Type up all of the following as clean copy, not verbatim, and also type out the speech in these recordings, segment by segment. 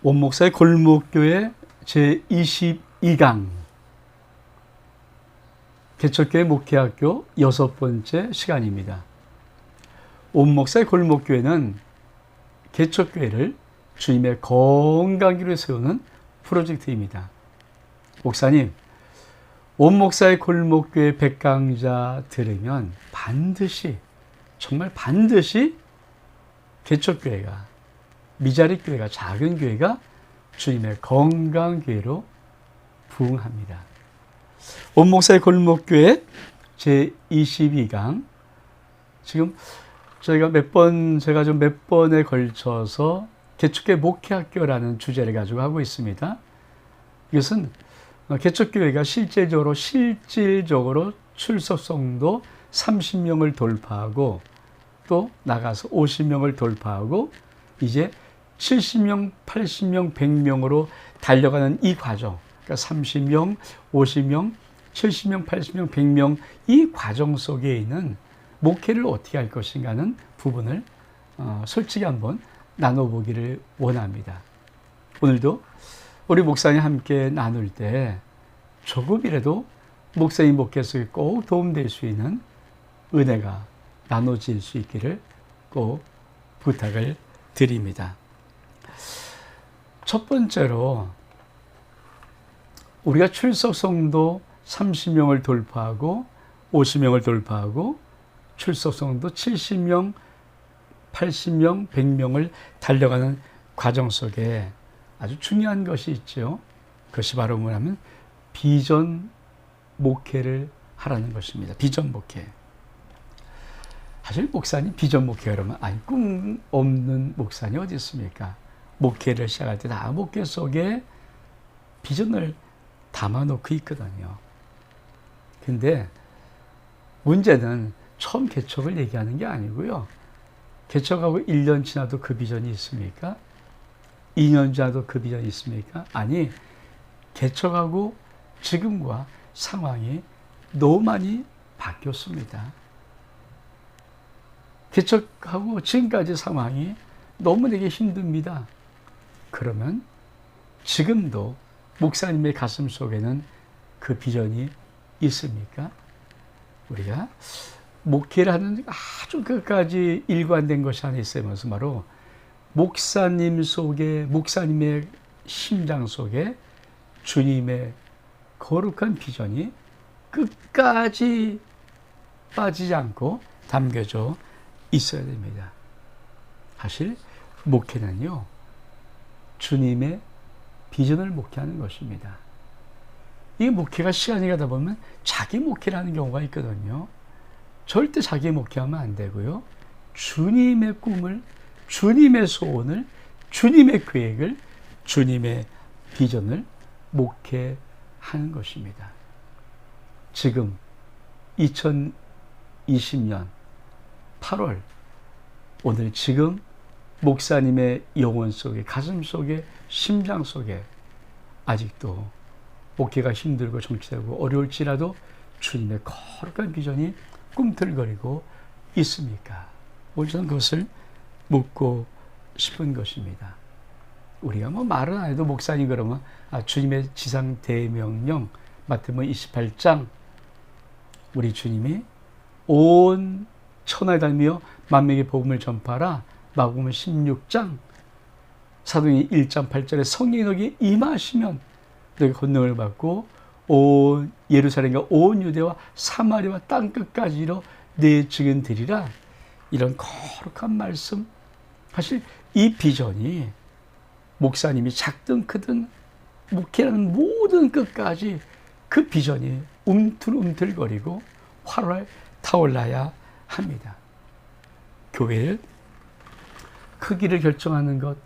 원목사의 골목교회 제22강 개척교회 목회학교 6번째 시간입니다. 원목사의 골목교회는 개척교회를 주님의 건강기로 세우는 프로젝트입니다. 목사님, 원목사의 골목교회 100강좌 들으면 반드시, 정말 반드시 개척교회가, 미자리 교회가, 작은 교회가 주님의 건강교회로 부흥합니다. 원목사의 골목교회 제22강. 지금 제가 좀 몇 번에 걸쳐서 개척교회 목회학교라는 주제를 가지고 하고 있습니다. 이것은 개척교회가 실질적으로 출석성도 30명을 돌파하고 또 나가서 50명을 돌파하고 이제 70명, 80명, 100명으로 달려가는 이 과정, 그러니까 30명, 50명, 70명, 80명, 100명 이 과정 속에 있는 목회를 어떻게 할 것인가 하는 부분을 솔직히 한번 나눠보기를 원합니다. 오늘도 우리 목사님 함께 나눌 때 조금이라도 목사님 목회 속에 꼭 도움될 수 있는 은혜가 나눠질 수 있기를 꼭 부탁을 드립니다. 첫 번째로 우리가 출석성도 30명을 돌파하고 50명을 돌파하고 출석성도 70명, 80명, 100명을 달려가는 과정 속에 아주 중요한 것이 있죠. 그것이 바로 뭐냐면 비전 목회를 하라는 것입니다. 비전 목회. 사실 목사님 비전 목회 그러면 꿈 없는 목사님 어디 있습니까? 목회를 시작할 때 다 목회 속에 비전을 담아놓고 있거든요. 근데 문제는 처음 개척을 얘기하는 게 아니고요. 개척하고 1년 지나도 그 비전이 있습니까? 2년 지나도 그 비전이 있습니까? 아니, 개척하고 지금과 상황이 너무 많이 바뀌었습니다. 개척하고 지금까지 상황이 너무 내게 힘듭니다. 그러면 지금도 목사님의 가슴 속에는 그 비전이 있습니까? 우리가 목회를 하는 아주 끝까지 일관된 것이 하나 있어요. 바로 목사님 속에, 목사님의 심장 속에 주님의 거룩한 비전이 끝까지 빠지지 않고 담겨져 있어야 됩니다. 사실 목회는요, 주님의 비전을 목회하는 것입니다. 이 목회가 시간이 가다 보면 자기 목회를 하는 경우가 있거든요. 절대 자기 목회하면 안 되고요. 주님의 꿈을, 주님의 소원을, 주님의 계획을, 주님의 비전을 목회하는 것입니다. 지금 2020년 8월 오늘 지금 목사님의 영혼 속에, 가슴 속에, 심장 속에 아직도 목회가 힘들고 정치되고 어려울지라도 주님의 거룩한 비전이 꿈틀거리고 있습니까? 오늘 저는 그것을 묻고 싶은 것입니다. 우리가 말은 안 해도 목사님 그러면 주님의 지상 대명령 마태복음 28장 우리 주님이 온 천하에 다니며 만민에게 복음을 전파하라. 마가복음 16장 사도행전 1장 8절에 성령이 너에게 임하시면 너희 권능을 받고 온 예루살렘과 온 유대와 사마리아와 땅끝까지 이르러 내 증인 되리라. 이런 거룩한 말씀. 사실 이 비전이 목사님이 작든 크든 목회라는 모든 끝까지 그 비전이 움틀움틀거리고 활활 타올라야 합니다. 교회를 크기를 결정하는 것,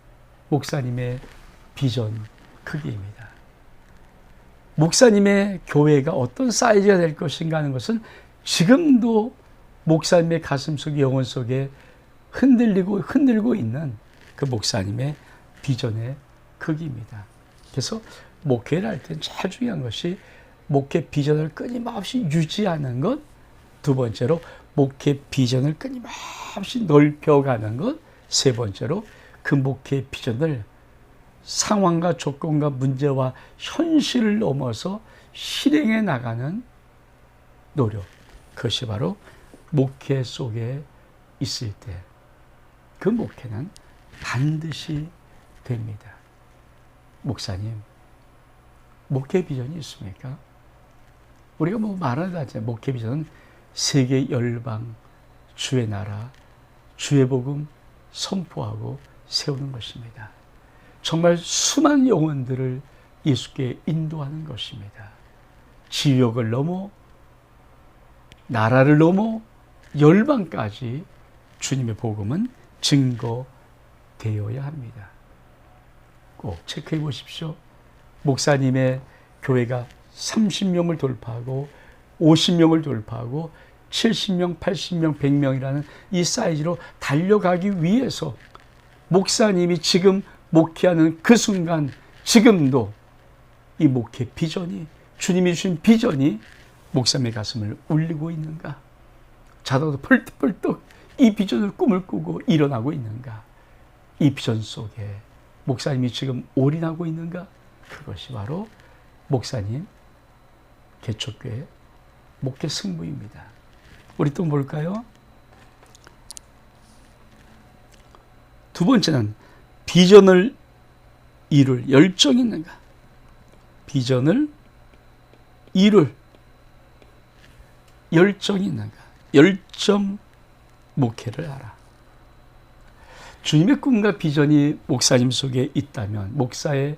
목사님의 비전 크기입니다. 목사님의 교회가 어떤 사이즈가 될 것인가 하는 것은 지금도 목사님의 가슴 속에, 영혼 속에 흔들고 있는 그 목사님의 비전의 크기입니다. 그래서 목회를 할 때 제일 중요한 것이 목회 비전을 끊임없이 유지하는 것, 두 번째로 목회 비전을 끊임없이 넓혀가는 것, 세 번째로 그 목회 비전을 상황과 조건과 문제와 현실을 넘어서 실행해 나가는 노력, 그것이 바로 목회 속에 있을 때 그 목회는 반드시 됩니다. 목사님, 목회 비전이 있습니까? 우리가 말하는 하잖아요. 목회 비전은 세계 열방, 주의 나라, 주의 복음 선포하고 세우는 것입니다. 정말 수많은 영혼들을 예수께 인도하는 것입니다. 지역을 넘어, 나라를 넘어 열방까지 주님의 복음은 증거되어야 합니다. 꼭 체크해 보십시오. 목사님의 교회가 30명을 돌파하고 50명을 돌파하고 70명, 80명, 100명이라는 이 사이즈로 달려가기 위해서 목사님이 지금 목회하는 그 순간 지금도 이 목회 비전이, 주님이 주신 비전이 목사님의 가슴을 울리고 있는가? 자다도 펄떡펄떡 이 비전을 꿈을 꾸고 일어나고 있는가? 이 비전 속에 목사님이 지금 올인하고 있는가? 그것이 바로 목사님 개척교회 목회 승부입니다. 우리 또 볼까요? 두 번째는 비전을 이룰 열정이 있는가? 비전을 이룰 열정이 있는가? 열정 목회를 하라. 주님의 꿈과 비전이 목사님 속에 있다면, 목사의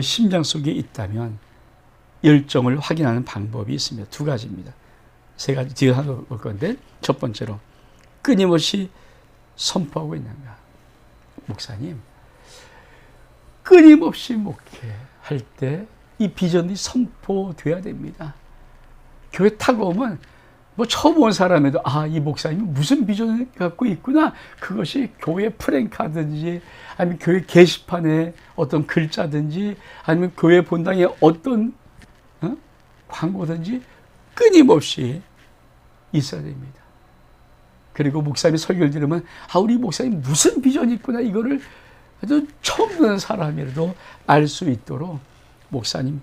심장 속에 있다면 열정을 확인하는 방법이 있습니다. 두 가지입니다. 세 가지 뒤에 하나 볼 건데, 첫 번째로 끊임없이 선포하고 있는가? 목사님, 끊임없이 목회할 때 이 비전이 선포돼야 됩니다. 교회 타고 오면 처음 온 사람에도 이 목사님이 무슨 비전을 갖고 있구나. 그것이 교회 프랭카든지 아니면 교회 게시판에 어떤 글자든지 아니면 교회 본당에 어떤 광고든지 끊임없이 있어야 됩니다. 그리고 목사님이 설교를 들으면 우리 목사님 무슨 비전이 있구나. 이거를 아주 처음 듣는 사람이라도 알 수 있도록 목사님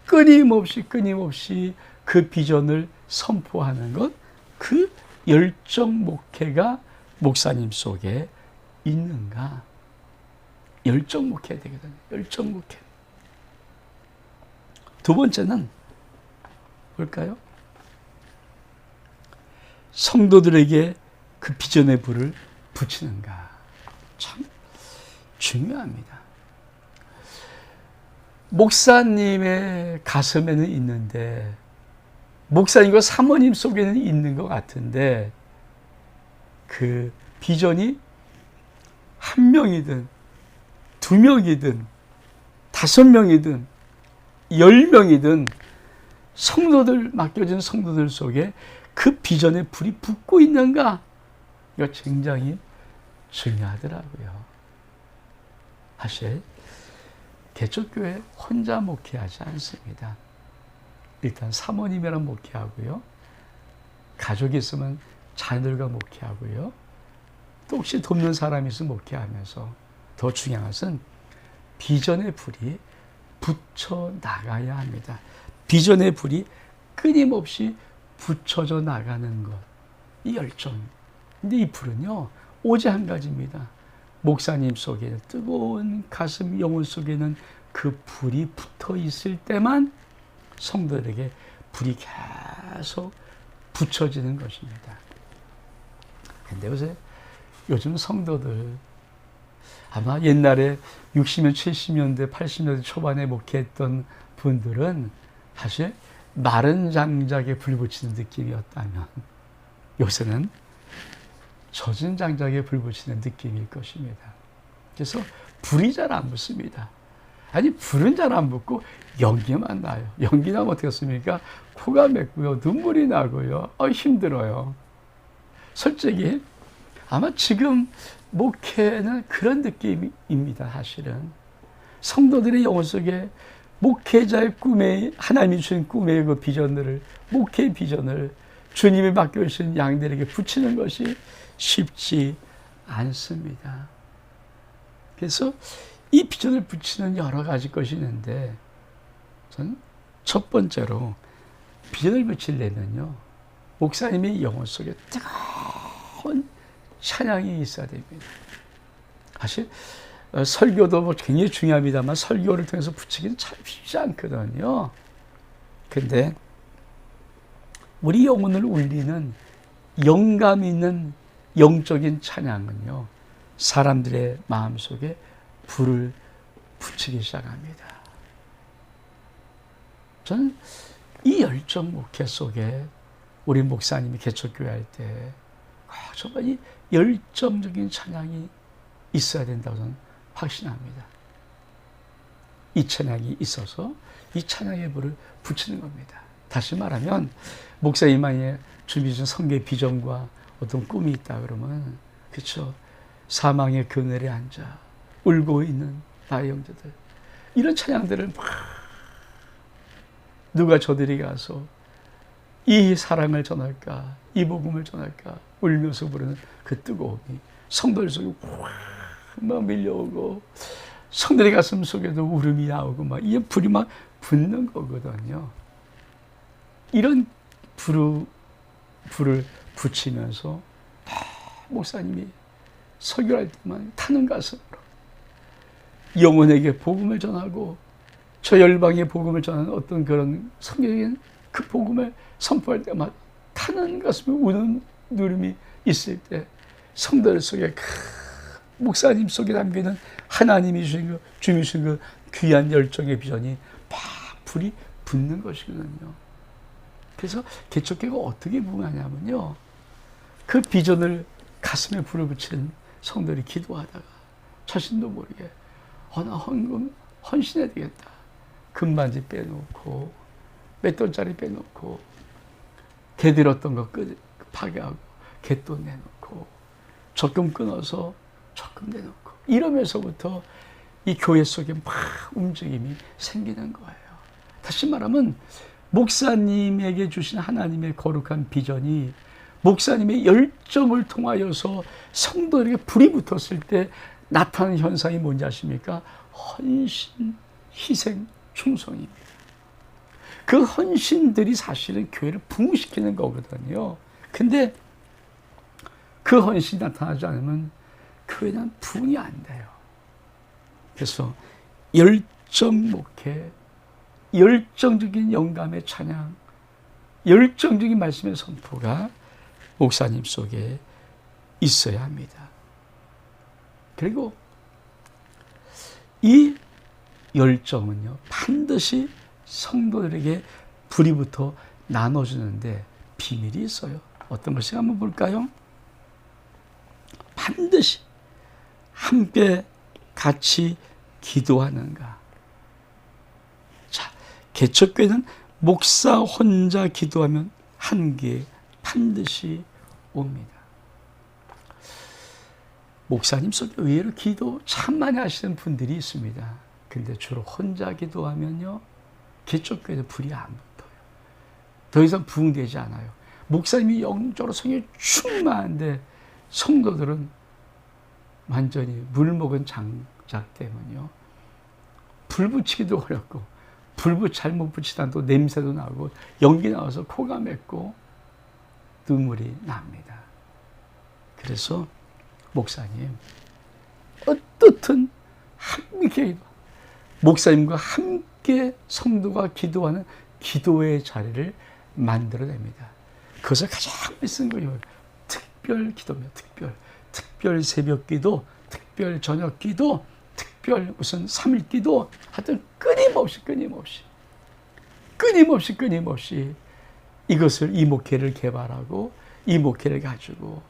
끊임없이 그 비전을 선포하는 것, 그 열정 목회가 목사님 속에 있는가? 열정 목회 되거든요. 열정 목회. 두 번째는 뭘까요? 성도들에게 그 비전의 불을 붙이는가? 참 중요합니다. 목사님의 가슴에는 있는데, 목사님과 사모님 속에는 있는 것 같은데, 그 비전이 한 명이든, 두 명이든, 5명이든, 10명이든, 성도들, 맡겨진 성도들 속에 그 비전의 불이 붙고 있는가? 이거 굉장히 중요하더라고요. 사실 개척교회 혼자 목회하지 않습니다. 일단 사모님이랑 목회하고요. 가족이 있으면 자녀들과 목회하고요. 또 혹시 돕는 사람이 있으면 목회하면서 더 중요한 것은 비전의 불이 붙여 나가야 합니다. 비전의 불이 끊임없이 붙여져 나가는 것. 이 열정. 근데 이 불은요, 오직 한 가지입니다. 목사님 속에 뜨거운 가슴, 영혼 속에는 그 불이 붙어 있을 때만 성도들에게 불이 계속 붙여지는 것입니다. 근데 요즘 성도들, 아마 옛날에 60년, 70년대, 80년대 초반에 목회했던 분들은 사실 마른 장작에 불 붙이는 느낌이었다면, 요새는 젖은 장작에 불 붙이는 느낌일 것입니다. 그래서 불이 잘 안 붙습니다. 아니, 불은 잘 안 붙고 연기만 나요. 연기 나면 어떻겠습니까? 코가 맵고요, 눈물이 나고요, 힘들어요. 솔직히 아마 지금 목회는 그런 느낌입니다. 사실은 성도들의 영혼 속에 목회자의 꿈에, 하나님이 주신 꿈의 그 비전들을, 목회의 비전을 주님이 맡겨주신 양들에게 붙이는 것이 쉽지 않습니다. 그래서 이 비전을 붙이는 여러 가지 것이 있는데, 저는 첫 번째로 비전을 붙이려면요, 목사님의 영혼 속에 뜨거운 찬양이 있어야 됩니다. 사실 설교도 뭐 굉장히 중요합니다만 설교를 통해서 붙이기는 참 쉽지 않거든요. 근데 우리 영혼을 울리는 영감 있는 영적인 찬양은요, 사람들의 마음속에 불을 붙이기 시작합니다. 저는 이 열정 목회 속에 우리 목사님이 개척교회 할 때 정말 이 열정적인 찬양이 있어야 된다고 저는 확신합니다. 이 찬양이 있어서 이 찬양의 불을 붙이는 겁니다. 다시 말하면 목사님만이 준비해 준 성교의 비전과 어떤 꿈이 있다 그러면, 그렇죠, 사망의 그늘에 앉아 울고 있는 나의 형제들, 이런 찬양들을 막 누가 저들이 가서 이 사랑을 전할까, 이 복음을 전할까 울면서 부르는 그 뜨거움이 성도들 속에 막 밀려오고, 성도의 가슴 속에도 울음이 나오고, 막 이 불이 막 붙는 거거든요. 이런 불을 붙이면서 목사님이 설교할 때만 타는 가슴으로 영혼에게 복음을 전하고, 저 열방의 복음을 전하는 어떤 그런 성경적인 그 복음을 선포할 때마다 타는 가슴에 우는 누름이 있을 때, 성도들 속에 목사님 속에 담기는 하나님이 주신 그 귀한 열정의 비전이 막 불이 붙는 것이거든요. 그래서 개척교회가 어떻게 부흥하냐면요, 그 비전을 가슴에 불을 붙이는 성도들이 기도하다가 자신도 모르게 나 헌신해야 되겠다. 금반지 빼놓고 맷돌짜리 빼놓고 개 들었던 거 파괴하고 갯돈 내놓고 적금 끊어서 적금 내놓고, 이러면서부터 이 교회 속에 막 움직임이 생기는 거예요. 다시 말하면 목사님에게 주신 하나님의 거룩한 비전이 목사님의 열정을 통하여서 성도에게 불이 붙었을 때 나타나는 현상이 뭔지 아십니까? 헌신, 희생, 충성입니다. 그 헌신들이 사실은 교회를 부흥시키는 거거든요. 근데 그 헌신이 나타나지 않으면 교회는 부흥이 안 돼요. 그래서 열정 목회, 열정적인 영감의 찬양, 열정적인 말씀의 선포가 목사님 속에 있어야 합니다. 그리고 이 열정은요, 반드시 성도들에게 불이 붙어 나눠주는데 비밀이 있어요. 어떤 것인가 한번 볼까요? 반드시 함께 같이 기도하는가. 자, 개척교회는 목사 혼자 기도하면 한계에 반드시 옵니다. 목사님 속에 의외로 기도 참 많이 하시는 분들이 있습니다. 근데 주로 혼자 기도하면요, 개척교회는 불이 안 붙어요. 더 이상 부흥되지 않아요. 목사님이 영적으로 성령이 충만한데 성도들은 완전히 물 먹은 장작 때문에요, 불 붙이기도 어렵고, 잘못 붙이다 또 냄새도 나고 연기 나와서 코가 맵고 눈물이 납니다. 그래서 목사님, 어떻든 함께 목사님과 함께 성도가 기도하는 기도의 자리를 만들어냅니다. 그것을 가장 많이 쓴 거예요. 특별 기도입니다. 특별 새벽 기도, 특별 저녁 기도, 특별 무슨 3일 기도, 하여튼 끊임없이 이것을, 이 목회를 개발하고 이 목회를 가지고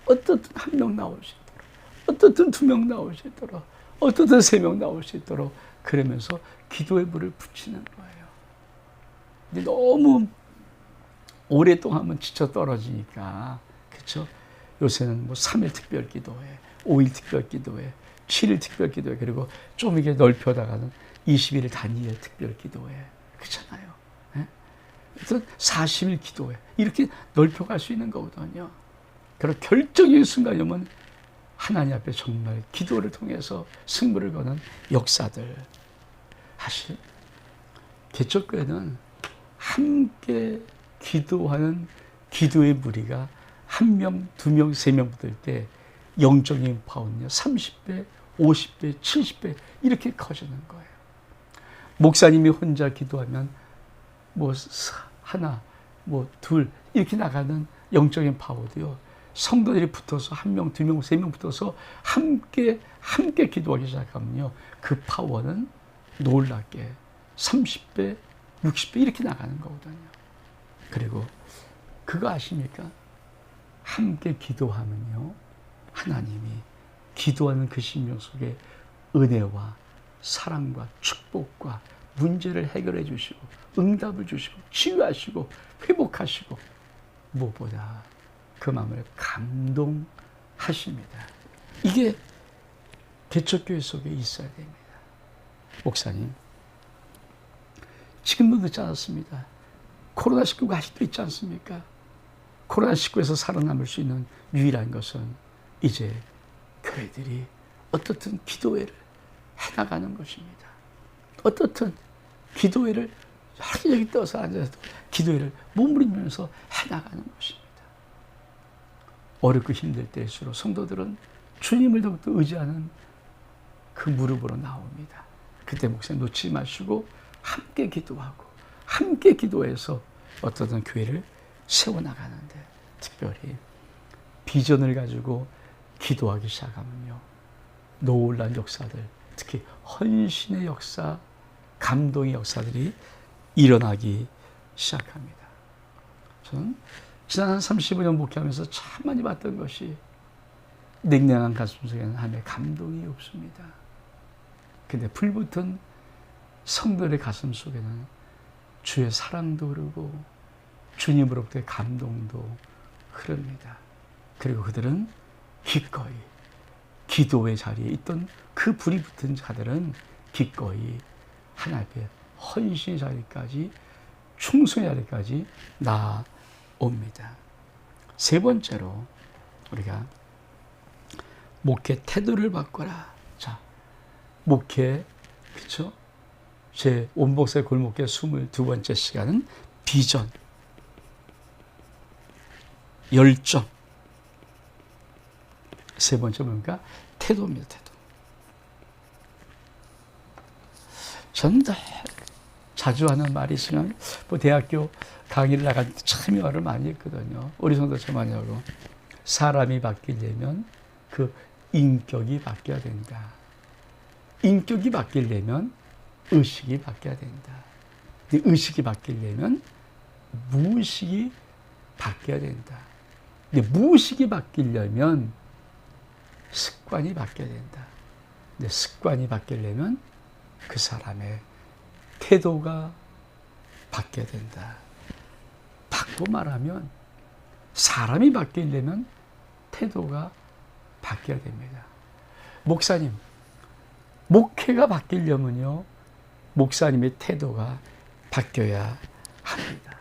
어떻든 한 명 나올 수 있도록, 어떻든 2명 나올 수 있도록, 어떻든 3명 나올 수 있도록, 그러면서 기도의 불을 붙이는 거예요. 근데 너무 오랫동안 하면 지쳐 떨어지니까, 그렇죠? 요새는 뭐 3일 특별 기도회, 5일 특별 기도회, 7일 특별 기도회, 그리고 좀 이게 넓혀다가는 21일 단위의 특별 기도회, 그렇잖아요. 예? 그래서 40일 기도회, 이렇게 넓혀갈 수 있는 거거든요. 그리고 결정적인 순간이면 하나님 앞에 정말 기도를 통해서 승부를 거는 역사들. 사실 개척교회는 함께 기도하는 기도의 무리가 1명, 2명, 3명 붙을 때 영적인 파워는요 30배, 50배, 70배 이렇게 커지는 거예요. 목사님이 혼자 기도하면 뭐 하나, 뭐 둘 이렇게 나가는 영적인 파워도요 성도들이 붙어서 1명, 2명, 3명 붙어서 함께 기도하기 시작하면요 그 파워는 놀랍게 30배, 60배 이렇게 나가는 거거든요. 그리고 그거 아십니까? 함께 기도하면요 하나님이 기도하는 그 심령 속에 은혜와 사랑과 축복과 문제를 해결해 주시고 응답을 주시고 치유하시고 회복하시고 무엇보다 그 마음을 감동하십니다. 이게 개척교회 속에 있어야 됩니다. 목사님, 지금도 늦지 않았습니다. 코로나19가 아직도 있지 않습니까? 코로나19에서 살아남을 수 있는 유일한 것은 이제 교회들이 어떻든 기도회를 해나가는 것입니다. 어떻든 기도회를 여기저기 떠서 앉아서 기도회를 몸부림면서 해나가는 것입니다. 어렵고 힘들 때일수록 성도들은 주님을 더욱더 의지하는 그 무릎으로 나옵니다. 그때 목사님 놓치지 마시고 함께 기도하고 함께 기도해서 어떤 교회를 세워나가는데 특별히 비전을 가지고 기도하기 시작하면요 놀라운 역사들, 특히 헌신의 역사, 감동의 역사들이 일어나기 시작합니다. 저는 지난 한 35년 목회하면서 참 많이 봤던 것이 냉랭한 가슴 속에는 하나님의 감동이 없습니다. 근데 불붙은 성도의 가슴 속에는 주의 사랑도 흐르고 주님으로부터의 감동도 흐릅니다. 그리고 그들은 기꺼이 기도의 자리에 있던 그 불이 붙은 자들은 기꺼이 하나님 앞에 헌신의 자리까지 충성의 자리까지 나옵니다. 세 번째로 우리가 목회 태도를 바꿔라. 자, 목회 그렇죠? 제 온복사의 골목회 22번째 시간은 비전, 열정. 세 번째 뭡니까? 태도입니다. 태도. 저는 자주 하는 말이 있으면 뭐 대학교 강의를 나갈 때 참 말을 많이 했거든요. 우리 성도처럼 많이 하고 사람이 바뀌려면 그 인격이 바뀌어야 된다. 인격이 바뀌려면 의식이 바뀌어야 된다. 의식이 바뀌려면 무의식이 바뀌어야 된다. 근데 무의식이 바뀌려면 습관이 바뀌어야 된다. 근데 습관이 바뀌려면 그 사람의 태도가 바뀌어야 된다. 바꿔 말하면 사람이 바뀌려면 태도가 바뀌어야 됩니다. 목사님, 목회가 바뀌려면요, 목사님의 태도가 바뀌어야 합니다.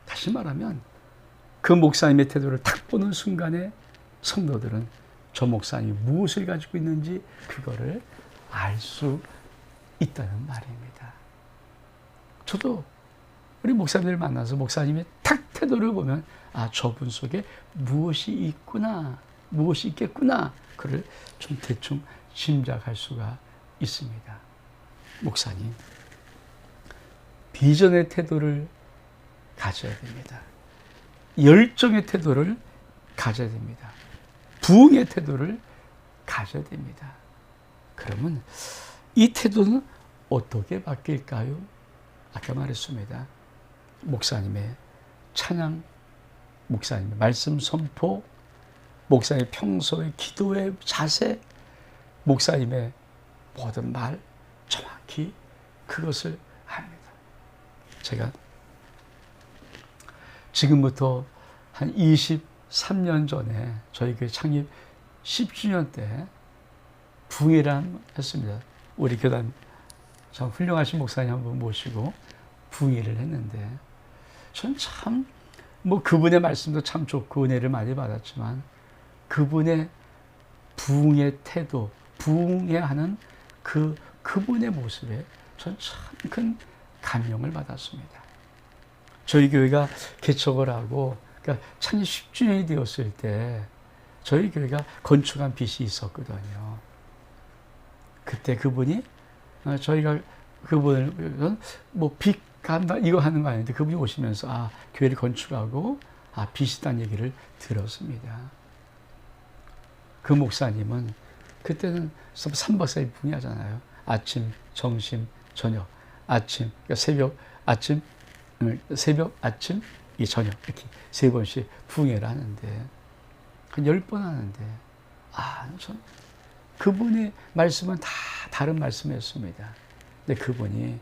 다시 말하면 그 목사님의 태도를 딱 보는 순간에 성도들은 저 목사님이 무엇을 가지고 있는지 그거를 알 수 있다는 말입니다. 저도 우리 목사님들 만나서 목사님의 탁 태도를 보면 아, 저분 속에 무엇이 있구나, 무엇이 있겠구나, 그를 좀 대충 짐작할 수가 있습니다. 목사님, 비전의 태도를 가져야 됩니다. 열정의 태도를 가져야 됩니다. 부흥의 태도를 가져야 됩니다. 그러면 이 태도는 어떻게 바뀔까요? 아까 말했습니다. 목사님의 찬양, 목사님의 말씀 선포, 목사님의 평소의 기도의 자세, 목사님의 모든 말 정확히 그것을 합니다. 제가 지금부터 한 23년 전에 저희 그 창립 10주년 때 부흥회를 했습니다. 우리 교단 참 훌륭하신 목사님 한 분 모시고 부흥회를 했는데 저는 참 뭐 그분의 말씀도 참 좋고 은혜를 많이 받았지만 그분의 부흥의 태도, 부흥해하는 그분의 모습에 전 참 큰 감명을 받았습니다. 저희 교회가 개척을 하고, 그러니까 창립 10주년이 되었을 때 저희 교회가 건축한 빚이 있었거든요. 그때 그분이 저희가 그분을 뭐 빚 간다 이거 하는 거 아닌데 그분이 오시면서 교회를 건축하고 빚이란 얘기를 들었습니다. 그 목사님은 그때는 3박 4일 분야잖아요. 아침, 점심, 저녁, 아침, 그러니까 새벽, 아침, 저녁 이렇게 3번씩 부흥회를 하는데 한 10번 하는데 전 그분의 말씀은 다 다른 말씀이었습니다. 근데 그분이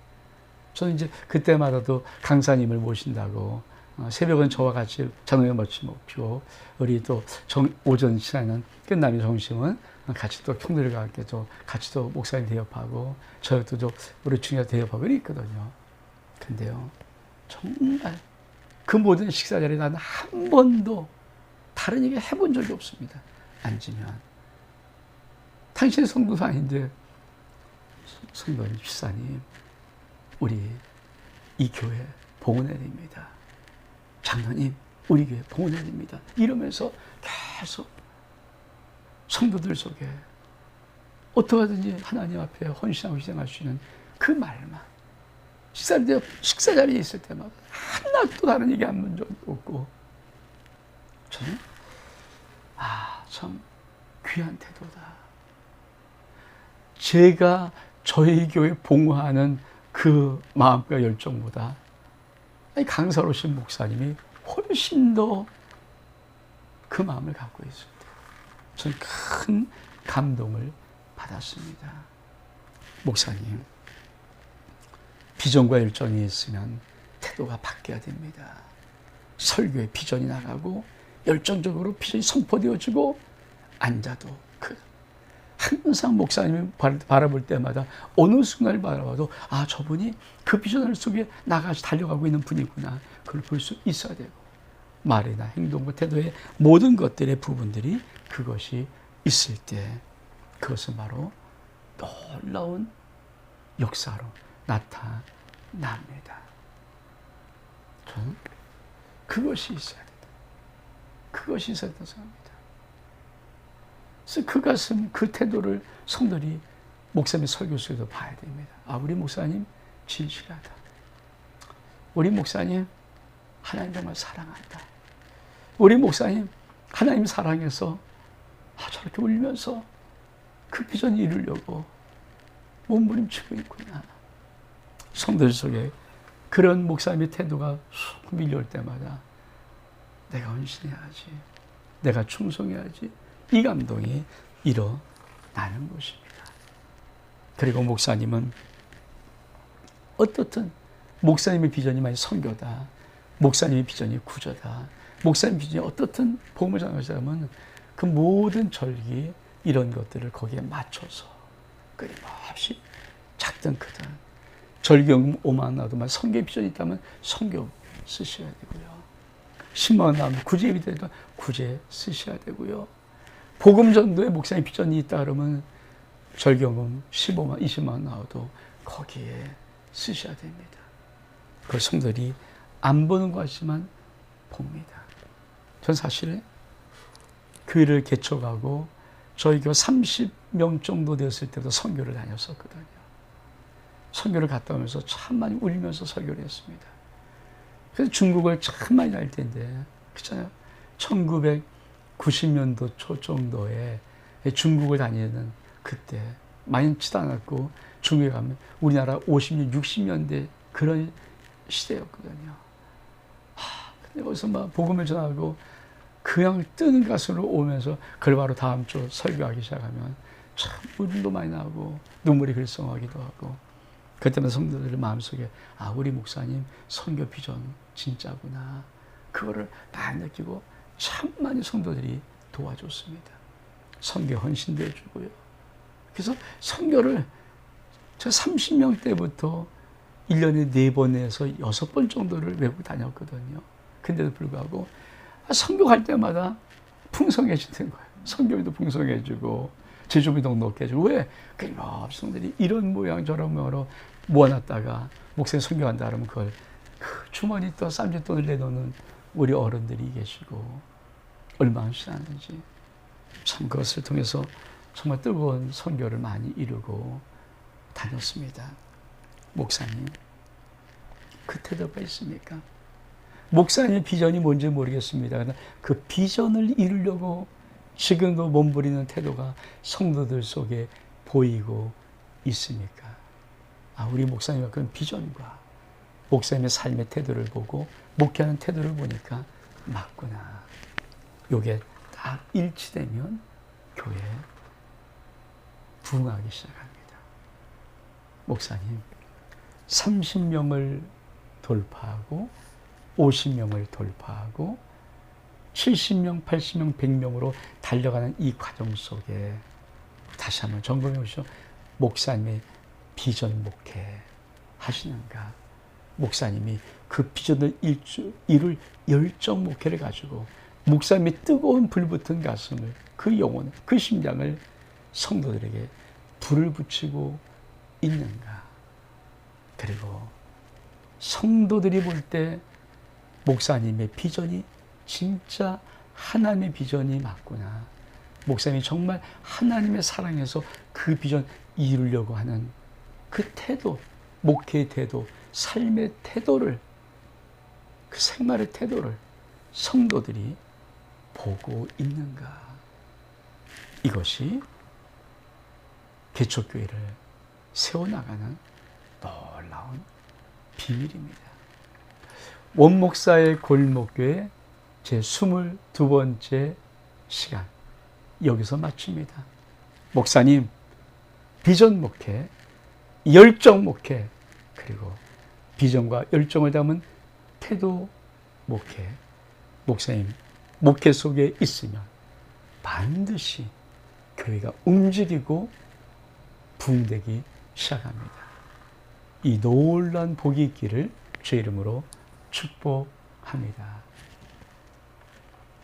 저는 이제 그때마다도 강사님을 모신다고 새벽은 저와 같이 저녁에 모시고 우리 또 오전 시간은 끝나면 점심은 같이 또 형들과 함께 또 같이 또 목사님 대접하고 저녁도 또 우리 중에 대접하고 있거든요. 근데요 정말 그 모든 식사 자리에 나는 한 번도 다른 얘기 해본 적이 없습니다. 앉으면 당신 성도도 아닌데 성도님, 집사님 우리 이 교회 봉헌해야 됩니다. 장로님 우리 교회 봉헌해야 됩니다. 이러면서 계속 성도들 속에 어떻게 하든지 하나님 앞에 헌신하고 희생할 수 있는 그 말만 식사 자리에 있을 때마다 하나도 다른 얘기 한 번 적도 없고 저는 참 귀한 태도다. 제가 저희 교회 봉헌하는 그 마음과 열정보다 강사로 오신 목사님이 훨씬 더 그 마음을 갖고 있을 때 저는 큰 감동을 받았습니다. 목사님, 비전과 열정이 있으면 태도가 바뀌어야 됩니다. 설교에 비전이 나가고 열정적으로 비전이 선포되어지고 앉아도 항상 목사님이 바라볼 때마다 어느 순간을 바라봐도 저분이 그 비전을 속에 나가서 달려가고 있는 분이구나. 그걸 볼 수 있어야 되고 말이나 행동과 태도의 모든 것들의 부분들이 그것이 있을 때 그것은 바로 놀라운 역사로 나타납니다. 저는 그것이 있어야 된다. 그것이 있어야 된다고 생각합니다. 그래서 그 가슴, 그 태도를 성도들이 목사님 설교 속에서 봐야 됩니다. 우리 목사님 진실하다. 우리 목사님 하나님 정말 사랑한다. 우리 목사님 하나님 사랑해서 저렇게 울면서 그 비전 이루려고 몸부림치고 있구나. 성도들 속에 그런 목사님의 태도가 쑥 밀려올 때마다 내가 헌신해야지, 내가 충성해야지, 이 감동이 일어나는 것입니다. 그리고 목사님은 어떻든 목사님의 비전이 많이 선교다, 목사님의 비전이 구조다, 목사님 비전이 어떻든 복음을 전하자면 그 모든 절기 이런 것들을 거기에 맞춰서 끊임없이 작든 크든 절기연금 5만 원 나오더만 선교 비전이 있다면 선교 쓰셔야 되고요. 10만 원 나오면 구제비 되면 구제 쓰셔야 되고요. 복음 전도에 목사님 비전이 있다 그러면 절기연금 15만, 20만 원 나와도 거기에 쓰셔야 됩니다. 그걸 성도들이 안 보는 것 같지만 봅니다. 전 사실 교회를 개척하고 저희 교회 30명 정도 되었을 때도 선교를 다녔었거든요. 선교를 갔다 오면서 참 많이 울면서 설교를 했습니다. 그래서 중국을 참 많이 다닐 텐데, 그렇잖아요. 1990년도 초 정도에 중국을 다니는 그때 많지도 않았고 중국에 가면 우리나라 50년, 60년대 그런 시대였거든요. 근데 거기서 막 복음을 전하고 그냥 뜨는 가슴으로 오면서 그걸 바로 다음 주 설교하기 시작하면 참 울음도 많이 나고 눈물이 글썽하기도 하고 그때마다 성도들 마음속에 우리 목사님 선교 비전 진짜구나. 그거를 많이 느끼고 참 많이 성도들이 도와줬습니다. 선교 헌신도 해주고요. 그래서 선교를 제가 30명 때부터 1년에 4번에서 6번 정도를 외국 다녔거든요. 근데도 불구하고 선교 갈 때마다 풍성해지는 거예요. 성경도 풍성해지고 제주비도 넉넉게 해주고 왜? 끊임없이 성들이 이런 모양 저런 모양으로 모아놨다가 목사님 설교한다 그러면 그걸 그 주머니 또 쌈짓돈을 내놓는 우리 어른들이 계시고 얼마나 신나는지 참 그것을 통해서 정말 뜨거운 선교를 많이 이루고 다녔습니다. 목사님 그 태도가 있습니까? 목사님의 비전이 뭔지 모르겠습니다. 그러나 그 비전을 이루려고 지금도 몸부리는 태도가 성도들 속에 보이고 있습니까? 우리 목사님의 그런 비전과 목사님의 삶의 태도를 보고 목회하는 태도를 보니까 맞구나. 요게 딱 일치되면 교회에 부흥하기 시작합니다. 목사님 30명을 돌파하고 50명을 돌파하고 70명, 80명, 100명으로 달려가는 이 과정 속에 다시 한번 점검해 보시죠. 목사님의 비전 목회 하시는가? 목사님이 그 비전을 이룰 열정 목회를 가지고 목사님의 뜨거운 불붙은 가슴을, 그 영혼을, 그 심장을 성도들에게 불을 붙이고 있는가? 그리고 성도들이 볼 때 목사님의 비전이 진짜 하나님의 비전이 맞구나. 목사님이 정말 하나님의 사랑에서 그 비전 이루려고 하는 그 태도, 목회의 태도, 삶의 태도를, 그 생활의 태도를 성도들이 보고 있는가. 이것이 개척교회를 세워나가는 놀라운 비밀입니다. 원목사의 골목교회 제 22번째 시간 여기서 마칩니다. 목사님 비전 목회, 열정 목회, 그리고 비전과 열정을 담은 태도 목회, 목사님 목회 속에 있으면 반드시 교회가 움직이고 부흥되기 시작합니다. 이 놀라운 복이 있기를 주의 이름으로 축복합니다.